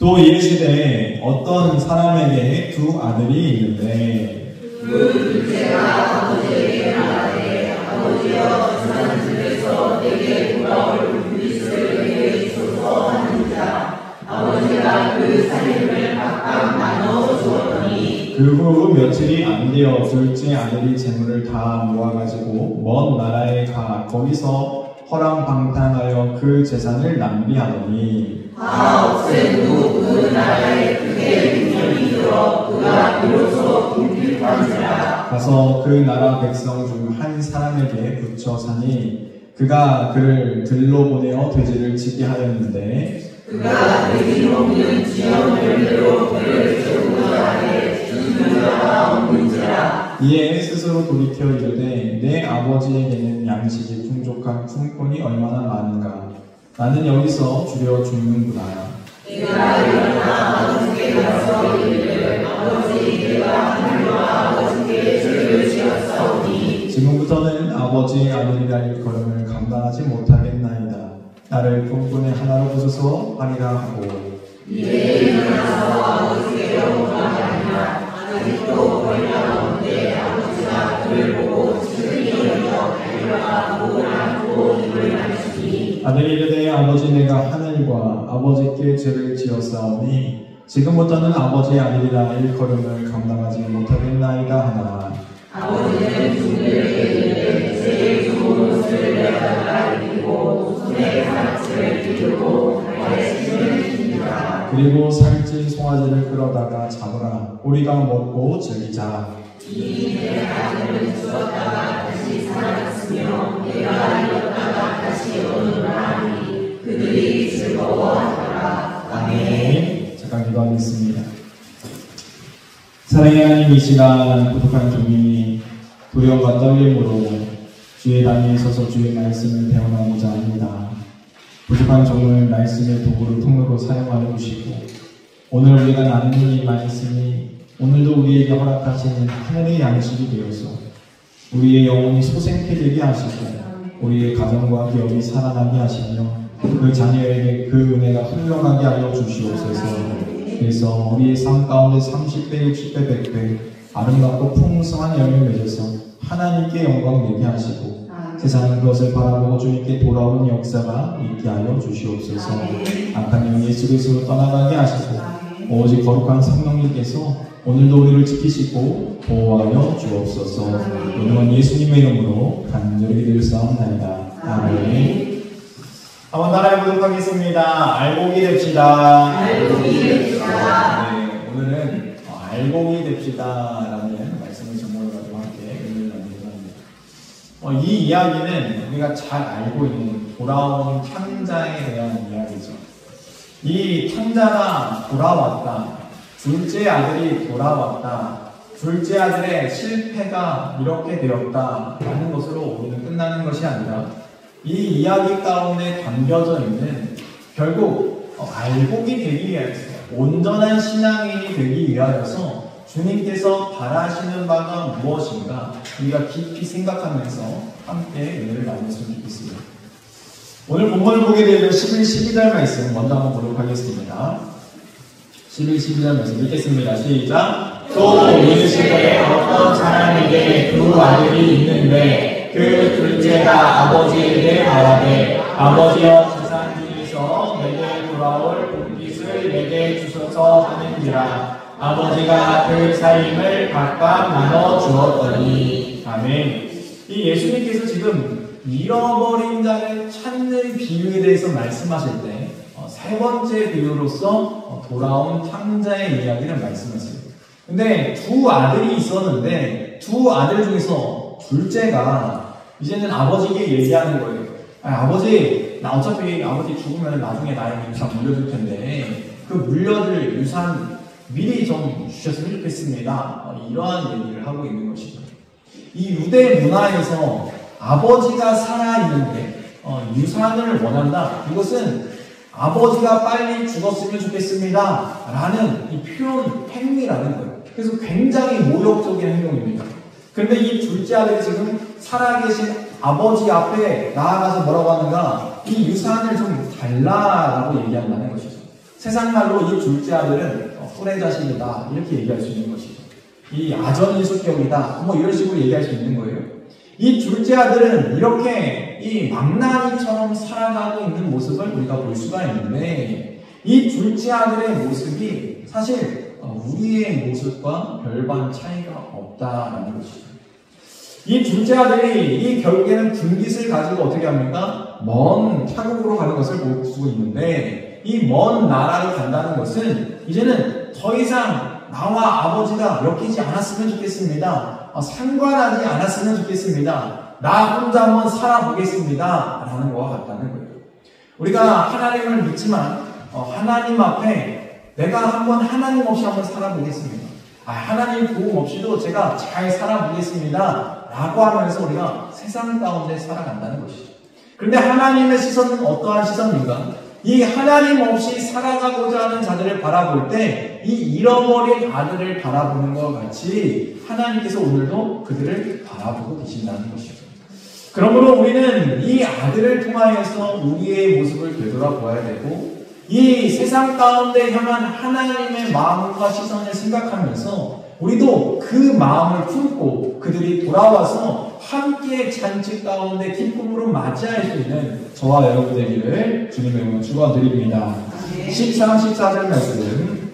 또 이르시되 어떤 사람에게 두 아들이 있는데 그 둘째가 아버지에게 말하되 아버지여 산 집에서 내게 돌아올 분깃을 내게 주소서 하는지라 아버지가 그 살림을 각각 나눠 주었더니 그 후 며칠이 안 되어 둘째 아들이 재물을 다 모아가지고 먼 나라에 가 거기서 허랑방탕하여 그 재산을 낭비하더니 다 없앤 후 그 나라에 크게 빈년이 들어 그가 비로소 궁핍한지라 가서 그 나라 백성 중 한 사람에게 붙여 사니 그가 그를 들로 보내어 돼지를 치게 하였는데 그가 돼지 먹는 지역 열매로 그를 채우고자 하되 주는 자가 없는지라 이에 스스로 돌이켜 이르되 내 아버지에게는 양식이 풍족한 품꾼이 얼마나 많은가 나는 여기서 주려 죽는구나. 내가 일어나 아버지께 가서 이르되 아버지 내가 하늘과 아버지께 죄를 지었사오니 지금부터는 아버지의 아들이라 일컬음을 감당하지 못하겠나이다. 나를 품꾼의 하나로 부수소 하리라 하고 이에 일어나서 아버지께로 돌아가니라 아직도 벌레가 없는데 아버지가 그를 보고 슬히 여겨 달려가고 안고 입을 만지니 아들이 이르되 아버지 내가 하늘과 아버지께 죄를 지었사오니 지금부터는 아버지의 아들이라 일컬음을 감당하지 못하겠나이다 하나 아버지는 종들에게 이르되 제일 좋은 옷을 내어달라 입히고 손에 가락지를 끼우고 발에 신을 신으라 그리고 살찐 송아지를 끌어다가 잡으라 우리가 먹고 즐기자. 이 내 아들을 죽었다가 다시 살아났으며 내가 잃었다가 다시 얻으라 하니 그들이 즐거워하더라. 아멘. 잠깐 기도하겠습니다. 사랑의 하나님, 이 시간 부족한 종이 두려움과 떨림으로 주의 단위에 서서 주의 말씀을 배워나고자 합니다. 부족한 종을 말씀의 도구로 통로로 사용하여 주시고 오늘 우리가 나누는 이 말씀이 오늘도 우리에게 허락하시는 하늘의 양식이 되어서 우리의 영혼이 소생케 되게 하시고 우리의 가정과 기업이 살아나게 하시며 그 자녀에게 그 은혜가 흘러가게 하여 주시옵소서. 그래서 우리의 삶 가운데 30배, 60배, 100배 아름답고 풍성한 열매를 맺어서 하나님께 영광 내게 하시고 세상은 그것을 바라보고 주님께 돌아오는 역사가 있게 하여 주시옵소서. 악한 영 예수 그리스도로 떠나가게 하시고 오직 거룩한 성령님께서 오늘도 우리를 지키시고 보호하여 주옵소서. 오늘은 예수님의 이름으로 간절히 기도드리옵나이다. 아멘. 한번 따라해보도록 하겠습니다. 알곡이 됩시다. 알곡이 됩시다. 네, 오늘은 알곡이 됩시다라는 말씀을 제목으로 가지고 함께 은혜를 나누고자 합니다. 이 이야기는 우리가 잘 알고 있는 돌아온 탕자에 대한 이야기죠. 이 탕자가 돌아왔다. 둘째 아들이 돌아왔다. 둘째 아들의 실패가 이렇게 되었다라는 것으로 우리는 끝나는 것이 아니라 이 이야기 가운데 담겨져 있는 결국 알곡이 되기 위해서 온전한 신앙인이 되기 위하여서 주님께서 바라시는 바가 무엇인가 우리가 깊이 생각하면서 함께 은혜를 나누었으면 좋겠습니다. 오늘 본문을 보게 되면 11, 12절 말씀 먼저 한번 보도록 하겠습니다. 11, 12절 말씀 읽겠습니다. 시작. 또 이르시되 어떤 사람에게 두 아들이 있는데 그 둘째가 아버지에게 말하되 아버지여 재산 중에서 내게 돌아올 분깃을 내게 주소서 하는지라 아버지가 그 살림을 각각 나눠 주었더니 아멘. 이 예수님께서 지금 잃어버린 자를 찾는 비유에 대해서 말씀하실 때 세 번째 비유로서 돌아온 탕자의 이야기를 말씀하세요. 근데 두 아들이 있었는데 두 아들 중에서 둘째가 이제는 아버지에게 얘기하는 거예요. 아버지, 나 어차피 아버지 죽으면 나중에 나의 유산 물려줄 텐데 그 물려줄 유산 미리 좀 주셨으면 좋겠습니다. 이러한 얘기를 하고 있는 것이죠. 이 유대 문화에서 아버지가 살아있는데 유산을 원한다. 이것은 아버지가 빨리 죽었으면 좋겠습니다. 라는 이 표현 행위라는 거예요. 그래서 굉장히 모욕적인 행동입니다. 그런데 이 둘째 아들이 지금 살아계신 아버지 앞에 나아가서 뭐라고 하는가? 이 유산을 좀 달라라고 얘기한다는 것이죠. 세상 말로 이 둘째 아들은 후레 자식이다 이렇게 얘기할 수 있는 것이죠. 이 아전인수격이다 뭐 이런 식으로 얘기할 수 있는 거예요. 이 둘째 아들은 이렇게 이 망나니처럼 살아가고 있는 모습을 우리가 볼 수가 있는데 이 둘째 아들의 모습이 사실 우리의 모습과 별반 차이가 없다라는 것이죠. 이 둘째 아들이 이 결국에는 분깃을 가지고 어떻게 합니까? 먼 타국으로 가는 것을 볼 수 있는데 이 먼 나라로 간다는 것은 이제는 더 이상 나와 아버지가 엮이지 않았으면 좋겠습니다. 상관하지 않았으면 좋겠습니다. 나 혼자 한번 살아보겠습니다. 라는 것과 같다는 거예요. 우리가 하나님을 믿지만 하나님 앞에 내가 한번 하나님 없이 한번 살아보겠습니다. 하나님 도움 없이도 제가 잘 살아보겠습니다. 라고 하면서 우리가 세상 가운데 살아간다는 것이죠. 그런데 하나님의 시선은 어떠한 시선인가? 이 하나님 없이 살아가고자 하는 자들을 바라볼 때 이 잃어버린 아들을 바라보는 것 같이 하나님께서 오늘도 그들을 바라보고 계신다는 것이죠. 그러므로 우리는 이 아들을 통하여서 우리의 모습을 되돌아보아야 되고 이 세상 가운데 향한 하나님의 마음과 시선을 생각하면서 우리도 그 마음을 품고 그들이 돌아와서 함께 잔치 가운데 기쁨으로 맞이할 수 있는 저와 여러분 되기를 주님의 이름으로 축원드립니다. 13, 14절 말씀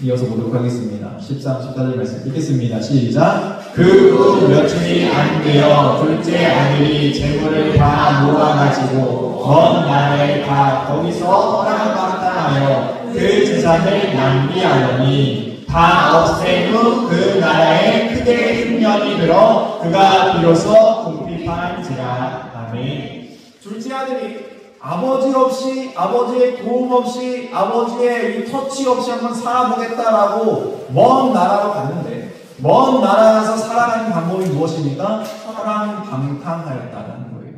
이어서 보도록 하겠습니다. 13, 14절 말씀 읽겠습니다. 시작. 그 몇 층이 안 되어 둘째 아들이 재물을 다 모아가지고 먼 나라에 가 거기서 허랑방탕하여 그 재산을 낭비하더니 다 없앤 후 그 나라에 크게 흉년이 들어 그가 비로소 궁핍한지라. 아멘. 둘째 아들이 아버지 없이, 아버지의 도움 없이, 아버지의 이 터치 없이 한번 살아보겠다라고 먼 나라로 갔는데 먼 나라에서 살아가는 방법이 무엇입니까? 허랑방탕하였다는 거예요.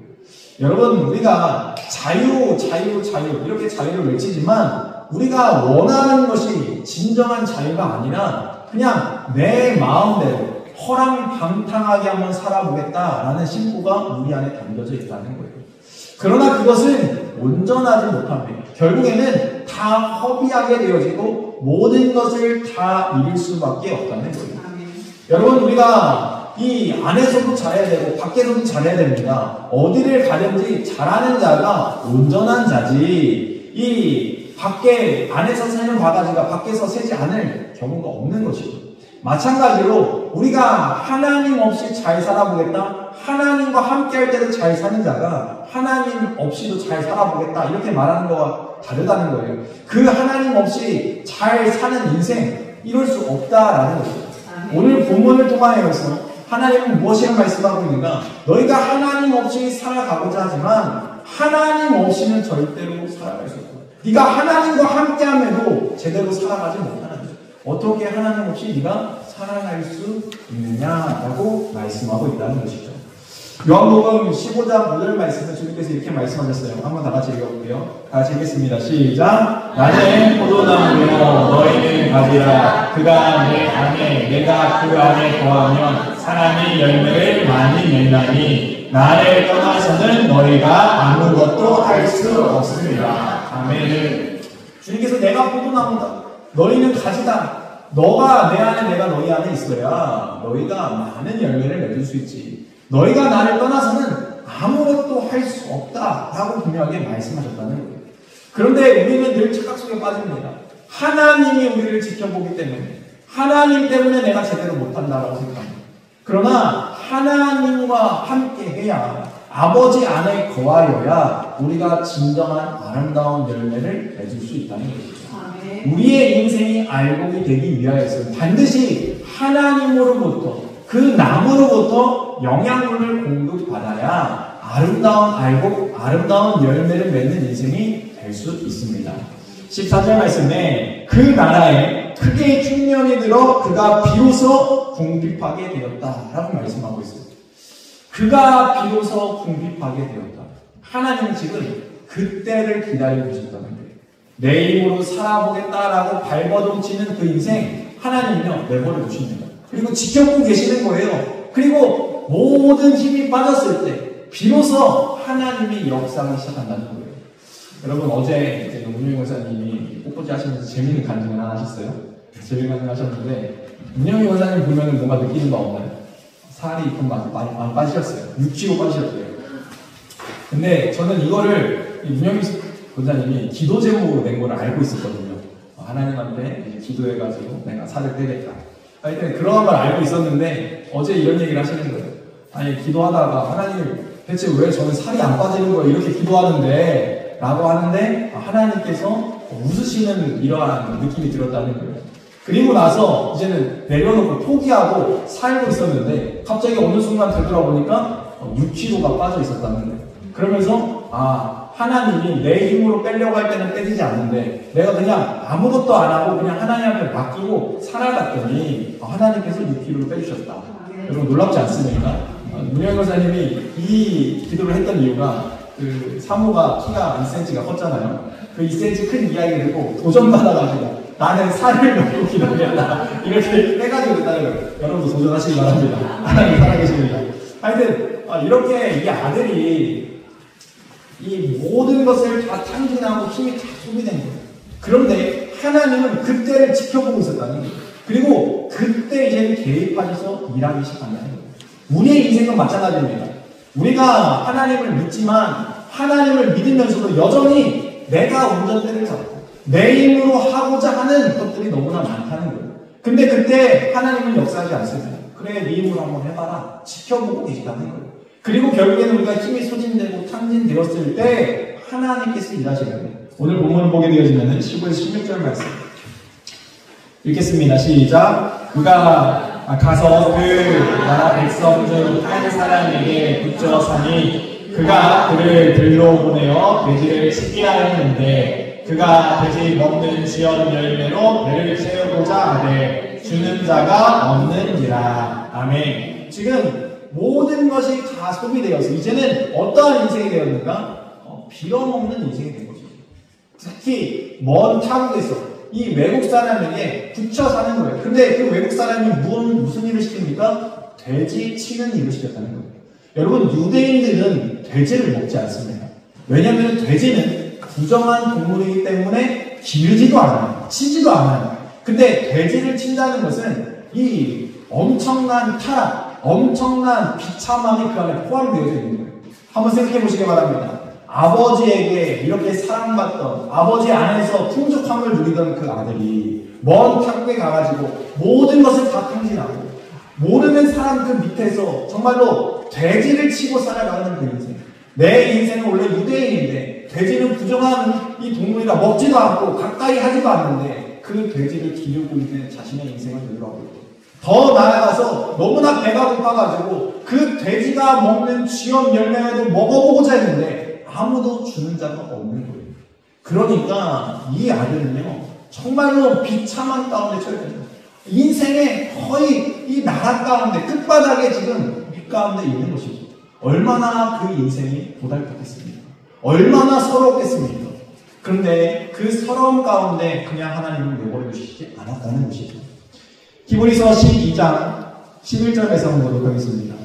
여러분, 우리가 자유 이렇게 자유를 외치지만 우리가 원하는 것이 진정한 자유가 아니라 그냥 내 마음대로 허랑방탕하게 한번 살아보겠다라는 심보가 우리 안에 담겨져 있다는 거예요. 그러나 그것은 온전하지 못합니다. 결국에는 다 허비하게 되어지고 모든 것을 다 잃을 수밖에 없다는 거예요. 여러분, 우리가 이 안에서도 잘해야 되고 밖에서도 잘해야 됩니다. 어디를 가든지 잘하는 자가 온전한 자지 이 밖에 안에서 새는 바가지가 밖에서 새지 않을 경우가 없는 것이죠. 마찬가지로 우리가 하나님 없이 잘 살아보겠다, 하나님과 함께 할 때도 잘 사는 자가 하나님 없이도 잘 살아보겠다 이렇게 말하는 거와 다르다는 거예요. 그 하나님 없이 잘 사는 인생 이룰 수 없다라는 거죠. 오늘 본문을 통하여서 하나님은 무엇이라고 말씀하고 있는가? 너희가 하나님 없이 살아가고자 하지만 하나님 없이는 절대로 살아갈 수 없다. 네가 하나님과 함께함에도 제대로 살아가지 못하는 거죠. 어떻게 하나님 없이 네가 살아갈 수 있느냐라고 말씀하고 있다는 것이죠. 요한복음 15장 5절 말씀을 주님께서 이렇게 말씀하셨어요. 한번 다 같이 읽어볼게요. 다 같이 읽겠습니다. 시작. 나는 포도나무요 너희는 가지라. 그가 내 안에 내가 그 안에 거하면 사람이 열매를 많이 맺나니 나를 떠나서는 너희가 아무것도 할 수 없습니다. 아멘. 주님께서 내가 포도나무다. 너희는 가지다. 너가 내 안에 내가 너희 안에 있어야 너희가 많은 열매를 맺을 수 있지. 너희가 나를 떠나서는 아무것도 할 수 없다라고 분명하게 말씀하셨다는 거예요. 그런데 우리는 늘 착각 속에 빠집니다. 하나님이 우리를 지켜보기 때문에 하나님 때문에 내가 제대로 못한다라고 생각합니다. 그러나 하나님과 함께 해야 아버지 안에 거하여야 우리가 진정한 아름다운 열매를 맺을 수 있다는 것이죠. 우리의 인생이 알곡이 되기 위하여서는 반드시 하나님으로부터 그 나무로부터 영양분을 공급받아야 아름다운 알곡, 아름다운 열매를 맺는 인생이 될 수 있습니다. 14절 말씀에 그 나라에 크게 흉년이 들어 그가 비로소 궁핍하게 되었다라고 말씀하고 있습니다. 그가 비로소 궁핍하게 되었다. 하나님은 지금 그때를 기다리고 계셨다는 거예요. 내 힘으로 살아보겠다라고 발버둥치는 그 인생 하나님은요 내버려 두십니다. 그리고 지켜보고 계시는 거예요. 그리고 모든 힘이 빠졌을 때 비로소 하나님이 역사하기 시작한다는 거예요. 여러분 어제 이제 문유영 목사님이 뽀뽀지 하시면서 재밌는 간증을 하나 하셨어요. 재밌는 간증 하셨는데 문영희 원사님 보면 뭔가 느끼는 거 없나요? 살이 좀 많이 빠지셨어요. 6kg 빠지셨대요. 근데 저는 이거를 문영희 원사님이 기도 제목으로 낸 걸 알고 있었거든요. 하나님한테 이제 기도해가지고 내가 살을 빼겠다. 하여튼 그런 걸 알고 있었는데 어제 이런 얘기를 하시는 거예요. 아니 기도하다가 하나님 대체 왜 저는 살이 안 빠지는 거예요? 이렇게 기도하는데 라고 하는데 하나님께서 웃으시는 이러한 느낌이 들었다는 거예요. 그리고 나서 이제는 내려놓고 포기하고 살고 있었는데 갑자기 어느 순간 되돌아보니까 6kg가 빠져 있었다는 거예요. 그러면서 하나님이 내 힘으로 빼려고 할 때는 빼지지 않는데 내가 그냥 아무것도 안 하고 그냥 하나님한테 맡기고 살아갔더니 하나님께서 6kg를 빼주셨다. 여러분 놀랍지 않습니까? 문영희 권사님이 이 기도를 했던 이유가 그 사모가 키가 2cm가 컸잖아요. 그 2cm 큰 이야기를 듣고 도전받아가지고 나는 살을 놓고 기도하겠다 이렇게 해가지고 했다는 거예요. 여러분도 도전하시기 바랍니다. 하나님 살아계십니다. 하여튼 이렇게 이 아들이 이 모든 것을 다 탕진하고 힘이 다 소비된 거예요. 그런데 하나님은 그때를 지켜보고 있었다는 거예요. 그리고 그때 이제 개입하셔서 일하기 시작한다는 거예요. 우리의 인생은 마찬가지입니다. 우리가 하나님을 믿지만 하나님을 믿으면서도 여전히 내가 운전대를 잡고 내 힘으로 하고자 하는 것들이 너무나 많다는 거예요. 근데 그때 하나님은 역사하지 않습니다. 그래 네 힘으로 한번 해봐라. 지켜보고 계시다는 거예요. 그리고 결국에는 우리가 힘이 소진되고 탕진되었을 때 하나님께서 일하시는 거예요. 오늘 본문을 보게 되어지면 15에서 16절 말씀 읽겠습니다. 시작. 그가 가서 그 나라 백성 중 한 사람에게 붙여 사니 그가 그를 들로 보내어 돼지를 치게 하였는데 그가 돼지 먹는 지연 열매로 배를 채우고자 하되 주는 자가 없는지라. 아멘. 지금 모든 것이 다 소비되어서 이제는 어떠한 인생이 되었는가? 빌어먹는 인생이 된 거죠. 특히 먼 타국에서 이 외국 사람에게 붙여 사는 거예요. 근데 그 외국 사람이 무슨 일을 시킵니까? 돼지 치는 일을 시켰다는 거예요. 여러분 유대인들은 돼지를 먹지 않습니다. 왜냐하면 돼지는 부정한 동물이기 때문에 기르지도 않아요. 치지도 않아요. 근데 돼지를 친다는 것은 이 엄청난 타락, 엄청난 비참함이 그 안에 포함되어져 있는 거예요. 한번 생각해 보시기 바랍니다. 아버지에게 이렇게 사랑받던 아버지 안에서 풍족함을 누리던 그 아들이 먼 타국에 가가지고 모든 것을 다 탕진하고 모르는 사람 그 밑에서 정말로 돼지를 치고 살아가는 그 인생. 내 인생은 원래 유대인인데 돼지는 부정한 이 동물이라 먹지도 않고 가까이 하지도 않는데 그 돼지를 기르고 있는 자신의 인생을 누리라고 있고 더 나아가서 너무나 배가 고파가지고 그 돼지가 먹는 쥐염 열매라도 먹어보고자 했는데 아무도 주는 자가 없는 거예요. 그러니까 이 아들은요 정말로 비참한 가운데 처해 됩니다. 인생의 거의 이 나락 가운데 끝바닥에 지금 밑가운데 있는 것이죠. 얼마나 그 인생이 고달팠겠습니까? 얼마나 서러웠겠습니까? 그런데 그 서러움 가운데 그냥 하나님을 내버려 두시지 않았다는 것이죠. 히브리서 12장 11절에서 한번 보도록 하겠습니다.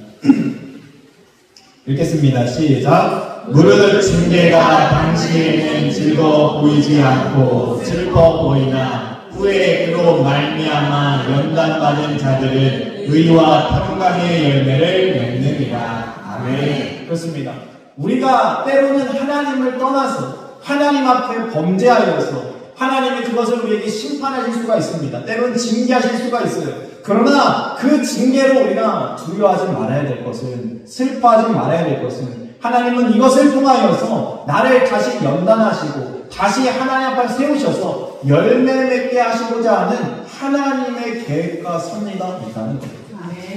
읽겠습니다. 시작. 무릇 징계가 당시에는 즐거워 보이지 않고 슬퍼 보이나 후에 그로 말미암아 연단받은 자들은 의와 평강의 열매를 맺느니라. 아멘. 그렇습니다. 우리가 때로는 하나님을 떠나서 하나님 앞에 범죄하여서 하나님이 그것을 우리에게 심판하실 수가 있습니다. 때로는 징계하실 수가 있어요. 그러나 그 징계로 우리가 두려워하지 말아야 될 것은, 슬퍼하지 말아야 될 것은 하나님은 이것을 통하여서 나를 다시 연단하시고 다시 하나님 앞에 세우셔서 열매 맺게 하시고자 하는 하나님의 계획과 섭리가 있다는 거예요.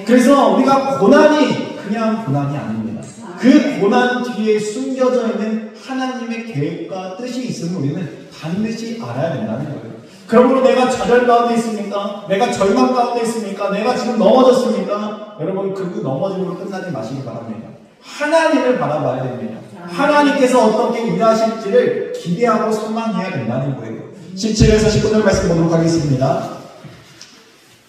그래서 우리가 고난이 그냥 고난이 아닙니다. 그 고난 뒤에 숨겨져 있는 하나님의 계획과 뜻이 있음을 우리는 반드시 알아야 된다는 거예요. 그러므로 내가 좌절 가운데 있습니까? 내가 절망 가운데 있습니까? 내가 지금 넘어졌습니까? 여러분 그 넘어짐으로 끝나지 마시기 바랍니다. 하나님을 바라봐야 됩니다. 하나님께서 어떻게 일하실지를 기대하고 소망해야 된다는 거예요. 17에서 19절 말씀 보도록 하겠습니다.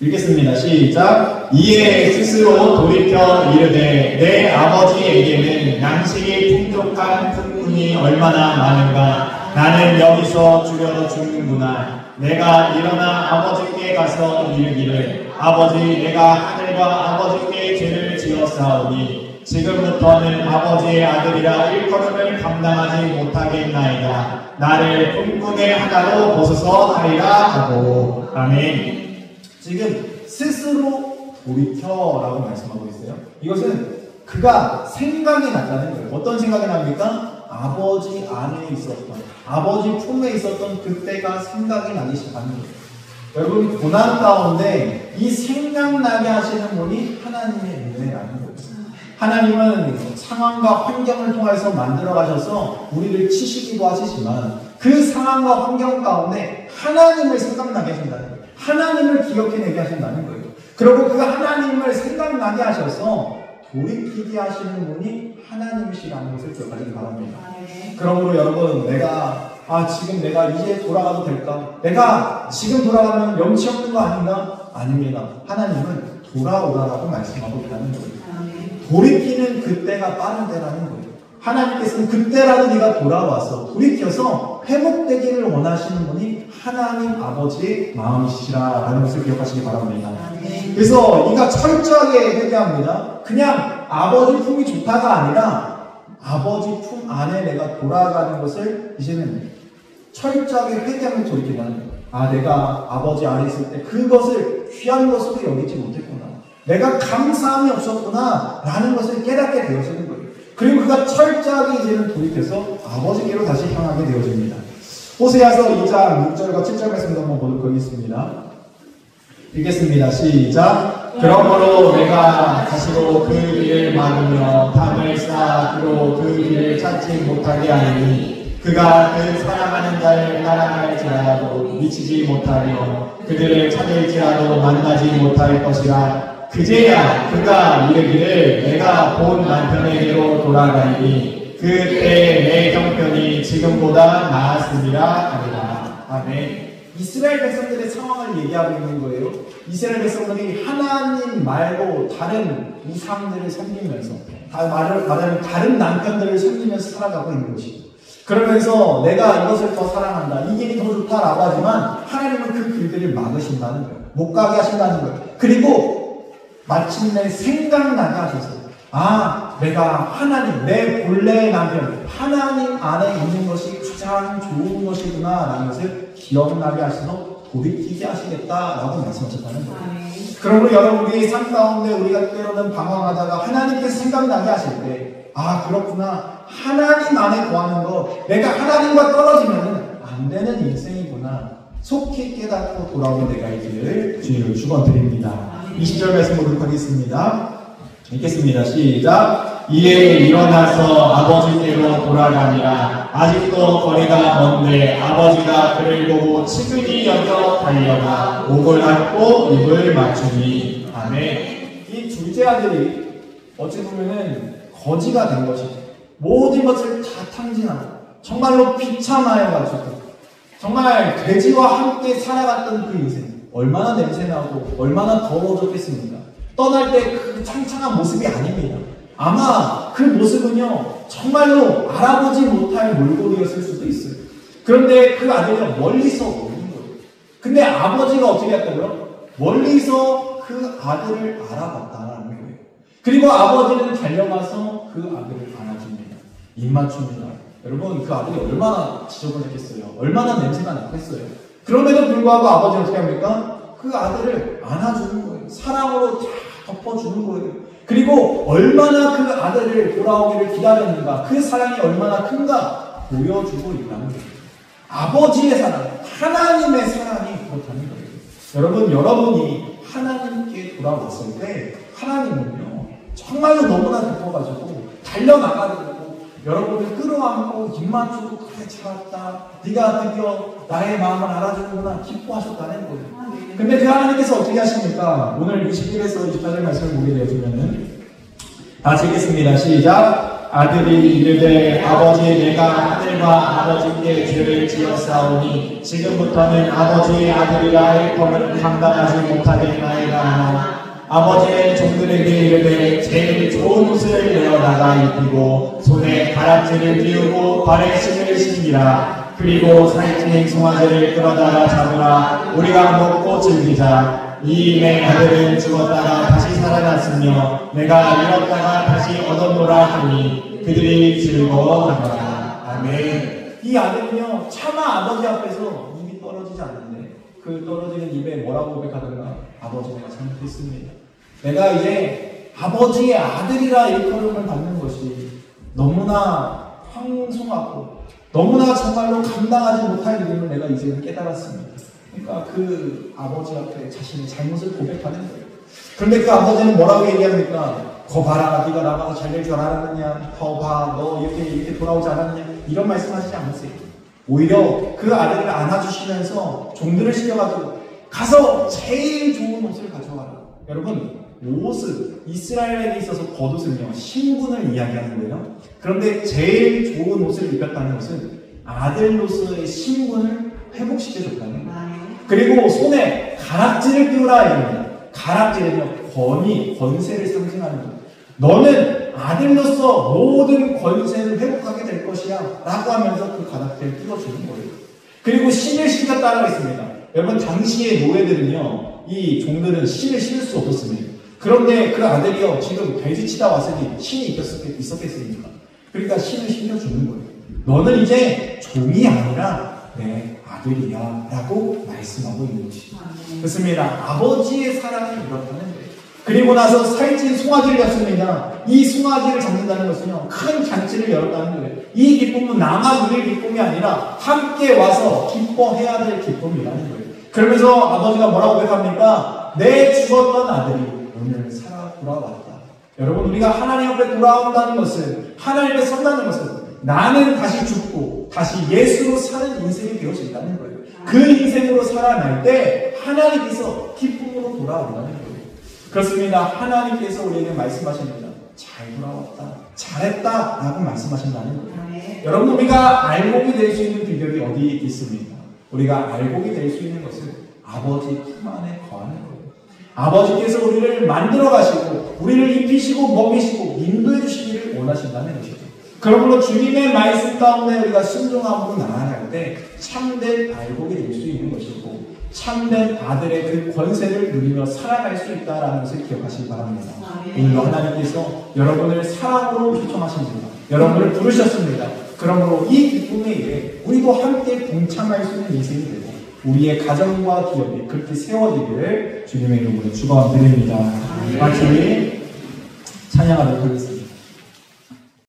읽겠습니다. 시작. 이에 스스로 돌이켜 이르되 내 아버지에게는 양식이 풍족한 품꾼이 얼마나 많은가. 나는 여기서 죽여도 죽는구나. 내가 일어나 아버지께 가서 이르기를 아버지 내가 하늘과 아버지께 죄를 지었사오니 지금부터는 아버지의 아들이라 일컬음을 감당하지 못하겠나이다. 나를 꿈꾸게 하나로 보소서 하리라 하고. 아멘. 지금 스스로 돌이켜라고 말씀하고 있어요. 이것은 그가 생각이 났다는 거예요. 어떤 생각이 납니까? 아버지 안에 있었던, 아버지 품에 있었던 그때가 생각이 나기 시작하는 거예요. 여러분, 고난 가운데 이 생각나게 하시는 분이 하나님의 은혜라는 거예요. 하나님은 상황과 환경을 통해서 만들어 가셔서 우리를 치시기도 하시지만 그 상황과 환경 가운데 하나님을 생각나게 하신다는 거예요. 하나님을 기억해내게 하신다는 거예요. 그리고 그 하나님을 생각나게 하셔서 돌이키게 하시는 분이 하나님이시라는 것을 기억하시기 바랍니다. 그러므로 여러분, 지금 내가 이제 돌아가도 될까? 내가 지금 돌아가면 염치 없는 거 아닌가? 아닙니다. 하나님은 돌아오라라고 말씀하고 있다는 거예요. 돌이키는 그때가 빠른 때라는 거예요. 하나님께서는 그때라도 네가 돌아와서 돌이켜서 회복되기를 원하시는 분이 하나님 아버지의 마음이시라는 것을 기억하시기 바랍니다. 그래서 네가 철저하게 회개합니다. 그냥 아버지 품이 좋다가 아니라 아버지 품 안에 내가 돌아가는 것을 이제는 철저하게 회개하면 돌이킨다는 거예요. 내가 아버지 안에 있을 때 그것을 귀한 것으로 여기지 못했구나. 내가 감사함이 없었구나 라는 것을 깨닫게 되어지는 거예요. 그리고 그가 철저하게 이제는 돌이켜서 아버지께로 다시 향하게 되어집니다. 호세아서 2장 6절과 7절 말씀도 한번 보도록 하겠습니다. 읽겠습니다. 시작. 그러므로 내가 다시로 그 길을 막으며 담을 쌓아 그로 그 길을 찾지 못하게 하리니 그가 그 사랑하는 자를 따라갈지라도 미치지 못하며 그들을 찾을지라도 만나지 못할 것이라. 그제야 그가 이르기를 내가 본 남편에게로 돌아가니 그때 내 형편이 지금보다 나았으리라 하리라. 아멘. 이스라엘 백성들의 상황을 얘기하고 있는 거예요. 이스라엘 백성들이 하나님 말고 다른 우상들을 섬기면서 말하자면 다른 남편들을 섬기면서 살아가고 있는 것이죠. 그러면서 내가 이것을 더 사랑한다, 이 길이 더 좋다라고 하지만 하나님은 그 길들을 막으신다는 거예요. 못 가게 하신다는 거예요. 그리고 마침내 생각나게 하셔서 내가 하나님, 내 본래의 남편 하나님 안에 있는 것이 가장 좋은 것이구나 라는 것을 기억나게 하셔서 돌이키게 하시겠다라고 말씀하셨다는 거예요. 그러므로 여러분, 우리의 삶 가운데 우리가 때로는 방황하다가 하나님께서 생각나게 하실 때 그렇구나, 하나님 안에 거하는 거, 내가 하나님과 떨어지면 안 되는 인생이구나 속히 깨닫고 돌아오는 내가 있기를 주님을 축원드립니다. 20절 말씀 보도록 하겠습니다. 읽겠습니다. 시작. 이에 일어나서 아버지께로 돌아가니라. 아직도 거리가 먼데 아버지가 그를 보고 치근히 여겨 달려가 목을 안고 입을 맞추니. 아멘. 이 둘째 아들이 어찌 보면은 거지가 된 것이죠. 모든 것을 다 탕진하고 정말로 비참하여가지고 정말 돼지와 함께 살아갔던 그 인생, 얼마나 냄새나고 얼마나 더러워졌겠습니까? 떠날 때 그 창창한 모습이 아닙니다. 아마 그 모습은요 정말로 알아보지 못할 몰골이었을 수도 있어요. 그런데 그 아들이 멀리서 보는 거예요. 근데 아버지가 어떻게 했다고요? 멀리서 그 아들을 알아봤다는 거예요. 그리고 아버지는 달려가서 그 아들을 안아줍니다. 입맞춥니다. 여러분, 그 아들이 얼마나 지저분했겠어요. 얼마나 냄새가 났겠어요. 그럼에도 불구하고 아버지는 어떻게 합니까? 그 아들을 안아주는 거예요. 사랑으로 다 덮어주는 거예요. 그리고 얼마나 그 아들을 돌아오기를 기다렸는가, 그 사랑이 얼마나 큰가 보여주고 있다는 거예요. 아버지의 사랑, 하나님의 사랑이 그렇다는 거예요. 여러분, 여러분이 하나님께 돌아왔을 때 하나님은요 정말로 너무나 기뻐가지고 달려나가고 여러분을 끌어안고 입맞추고, 그래 잘했다, 네가 드디어 나의 마음을 알아주는구나 기뻐하셨다는 거예요. 근데 그 하나님께서 어떻게 하십니까? 오늘 21에서 24절 말씀을 보게 되어지면은 다시 읽겠습니다. 시작. 아들이 이르되 아버지, 내가 하늘과 아버지께 죄를 지었사오니 지금부터는 아버지의 아들이라 일컬음을 감당하지 못하겠나이다. 아버지의 종들에게 이르되 제일 좋은 옷을 내어다가 입히고 손에 가락지를 띄우고 발에 신을 신기라. 그리고 살찐 송아지를 끌어다가 잡으라. 우리가 먹고 즐기자. 이 내 아들은 죽었다가 다시 살아났으며 내가 잃었다가 다시 얻었노라 하니 그들이 즐거워하더라. 아멘. 이 아들은요 차마 아버지 앞에서 입이 떨어지지 않는데 그 떨어지는 입에 뭐라고 고백하던가? 아버지 내가 잘못했습니다. 내가 이제 아버지의 아들이라 일컬음을 받는 것이 너무나 황송하고 너무나 정말로 감당하지 못할 일임을 내가 이제는 깨달았습니다. 그러니까 그 아버지 앞에 자신의 잘못을 고백하는 거예요. 그런데 그 아버지는 뭐라고 얘기합니까? 거 봐라, 네가 나가서 잘 될 줄 알았느냐? 거 봐, 너 이렇게 돌아오지 않았느냐? 이런 말씀하시지 않으세요. 오히려 그 아들을 안아주시면서 종들을 시켜가지고 가서 제일 좋은 옷을 가져와라. 여러분, 옷은 이스라엘에게 있어서 겉옷은요 신분을 이야기하는 거예요. 그런데 제일 좋은 옷을 입혔다는 것은 아들로서의 신분을 회복시켜줬다는 거예요. 그리고 손에 가락지를 끼우라 이럽니다. 가락지는요 권위, 권세를 상징하는 거예요. 너는 아들로서 모든 권세를 회복하게 될 것이야 라고 하면서 그 가락지를 끼워주는 거예요. 그리고 신을 신겼다고 했습니다. 여러분 당시의 노예들은요 이 종들은 신을 신을 수 없었습니다. 그런데 그 아들이요 지금 돼지치다 왔으니 신이 있었겠습니까? 그러니까 신을 신겨주는 거예요. 너는 이제 종이 아니라 내 아들이야 라고 말씀하고 있는 것이죠. 그렇습니다. 아버지의 사랑이 이렇다는 거예요. 그리고 나서 살찐 송아지를 잡습니다. 이 송아지를 잡는다는 것은요 큰 잔치를 열었다는 거예요. 이 기쁨은 나만 누릴 기쁨이 아니라 함께 와서 기뻐해야 될 기쁨이라는 거예요. 그러면서 아버지가 뭐라고 고백합니까? 내 죽었던 아들이 오늘 살아 돌아왔다. 여러분 우리가 하나님 앞에 돌아온다는 것은 하나님 앞에 선다는 것은 나는 다시 죽고 다시 예수로 사는 인생이 되어져 있다는 거예요. 그 인생으로 살아날 때 하나님께서 기쁨으로 돌아온다는 거예요. 그렇습니다. 하나님께서 우리에게 말씀하십니다. 잘 돌아왔다. 잘했다. 라고 말씀하신다는 거예요. 여러분 우리가 알곡이 될 수 있는 비결이 어디 있습니까? 우리가 알곡이 될 수 있는 것은 아버지 품 안에 거하는 거예요. 아버지께서 우리를 만들어 가시고 우리를 입히시고 먹이시고 인도해 주시기를 원하신다는 것이죠. 그러므로 주님의 말씀 가운데 우리가 순종함으로 나아갈 때 참된 알곡이 될 수 있는 것이고 참된 아들의 그 권세를 누리며 살아갈 수 있다는 것을 기억하시기 바랍니다. 오늘도 하나님께서 여러분을 사랑으로 초청하십니다. 여러분을 부르셨습니다. 그러므로 이 기쁨의 일에 우리도 함께 동참할 수 있는 인생이 되고 우리의 가정과 기업이 그렇게 세워지기를 주님의 이름으로 축원드립니다. 같이 찬양하도록 하겠습니다.